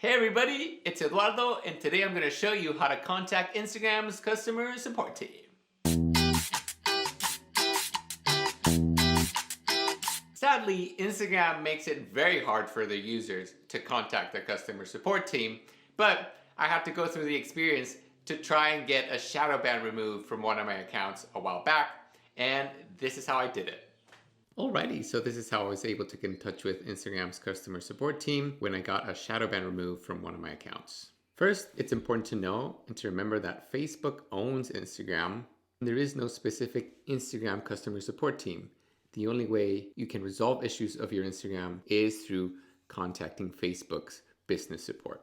Hey everybody, it's Eduardo, and today I'm going to show you how to contact Instagram's customer support team. Sadly, Instagram makes it very hard for their users to contact their customer support team, but I have to go through the experience to try and get a shadow ban removed from one of my accounts a while back, and this is how I did it. Alrighty, so this is how I was able to get in touch with Instagram's customer support team when I got a shadow ban removed from one of my accounts. First, it's important to know and to remember that Facebook owns Instagram. There is no specific Instagram customer support team. The only way you can resolve issues of your Instagram is through contacting Facebook's business support.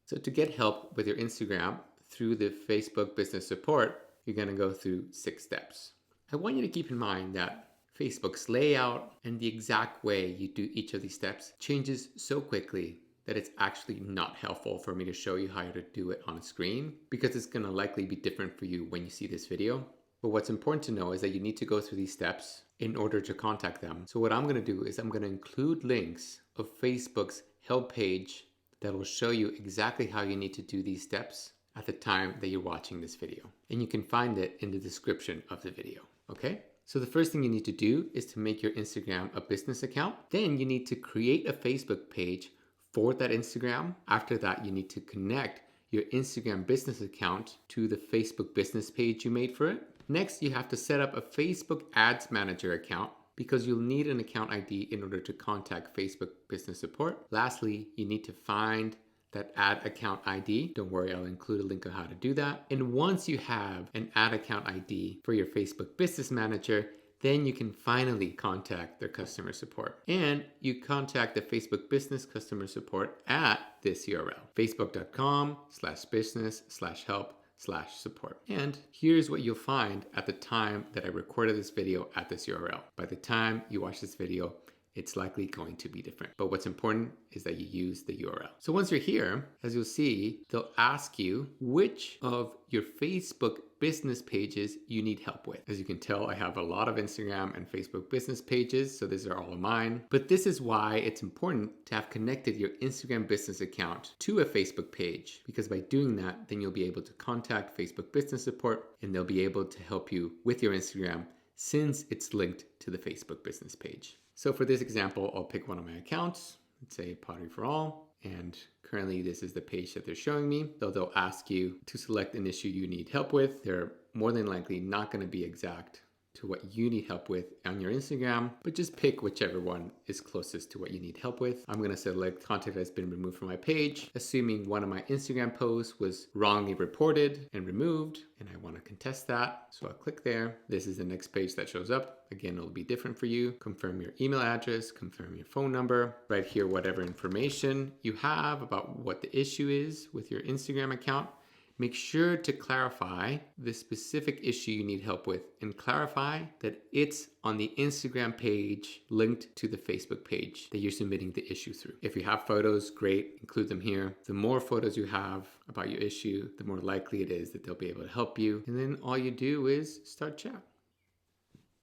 So to get help with your Instagram through the Facebook business support, you're going to go through 6 steps. I want you to keep in mind that Facebook's layout and the exact way you do each of these steps changes so quickly that it's actually not helpful for me to show you how to do it on a screen, because it's going to likely be different for you when you see this video. But what's important to know is that you need to go through these steps in order to contact them. So what I'm going to do is I'm going to include links of Facebook's help page that will show you exactly how you need to do these steps at the time that you're watching this video. And you can find it in the description of the video, okay? So the first thing you need to do is to make your Instagram a business account. Then you need to create a Facebook page for that Instagram. After that, you need to connect your Instagram business account to the Facebook business page you made for it. Next, you have to set up a Facebook Ads Manager account because you'll need an account ID in order to contact Facebook business support. Lastly, you need to find that ad account ID. Don't worry, I'll include a link on how to do that. And once you have an ad account ID for your Facebook Business Manager, then you can finally contact their customer support. And you contact the Facebook Business customer support at this URL, facebook.com/business/help/support. And here's what you'll find at the time that I recorded this video at this URL. By the time you watch this video, it's likely going to be different. But what's important is that you use the URL. So once you're here, as you'll see, they'll ask you which of your Facebook business pages you need help with. As you can tell, I have a lot of Instagram and Facebook business pages, so these are all of mine. But this is why it's important to have connected your Instagram business account to a Facebook page, because by doing that, then you'll be able to contact Facebook business support and they'll be able to help you with your Instagram since it's linked to the Facebook business page. So for this example, I'll pick one of my accounts, let's say Pottery for All, and currently this is the page that they're showing me. So they'll ask you to select an issue you need help with. They're more than likely not going to be exact to what you need help with on your Instagram, but just pick whichever one is closest to what you need help with. I'm going to select content that's been removed from my page, assuming one of my Instagram posts was wrongly reported and removed, and I want to contest that. So I'll click there. This is the next page that shows up. Again, it'll be different for you. Confirm your email address, confirm your phone number, right here, whatever information you have about what the issue is with your Instagram account. Make sure to clarify the specific issue you need help with and clarify that it's on the Instagram page linked to the Facebook page that you're submitting the issue through. If you have photos, great, include them here. The more photos you have about your issue, the more likely it is that they'll be able to help you. And then all you do is start chat.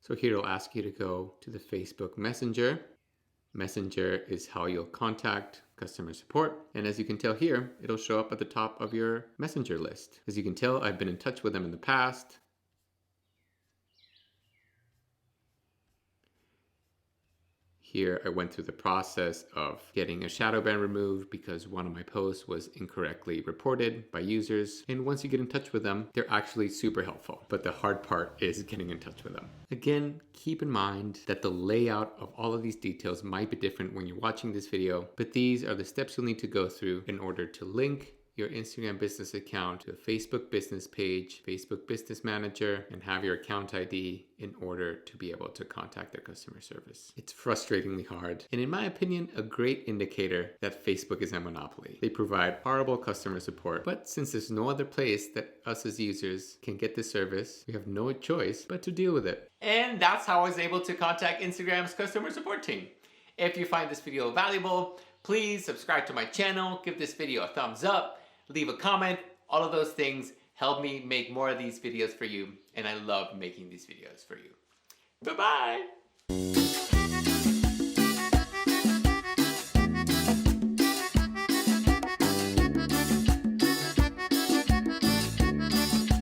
So here it'll ask you to go to the Facebook Messenger. Messenger is how you'll contact customer support. And as you can tell here, it'll show up at the top of your Messenger list. As you can tell, I've been in touch with them in the past. Here, I went through the process of getting a shadow ban removed because one of my posts was incorrectly reported by users. And once you get in touch with them, they're actually super helpful. But the hard part is getting in touch with them. Again, keep in mind that the layout of all of these details might be different when you're watching this video, but these are the steps you'll need to go through in order to link your Instagram business account to a Facebook business page, Facebook Business Manager, and have your account ID in order to be able to contact their customer service. It's frustratingly hard, and in my opinion, a great indicator that Facebook is a monopoly. They provide horrible customer support, but since there's no other place that us as users can get this service, we have no choice but to deal with it. And that's how I was able to contact Instagram's customer support team. If you find this video valuable, please subscribe to my channel, give this video a thumbs up, leave a comment. All of those things help me make more of these videos for you, and I love making these videos for you. Bye-bye!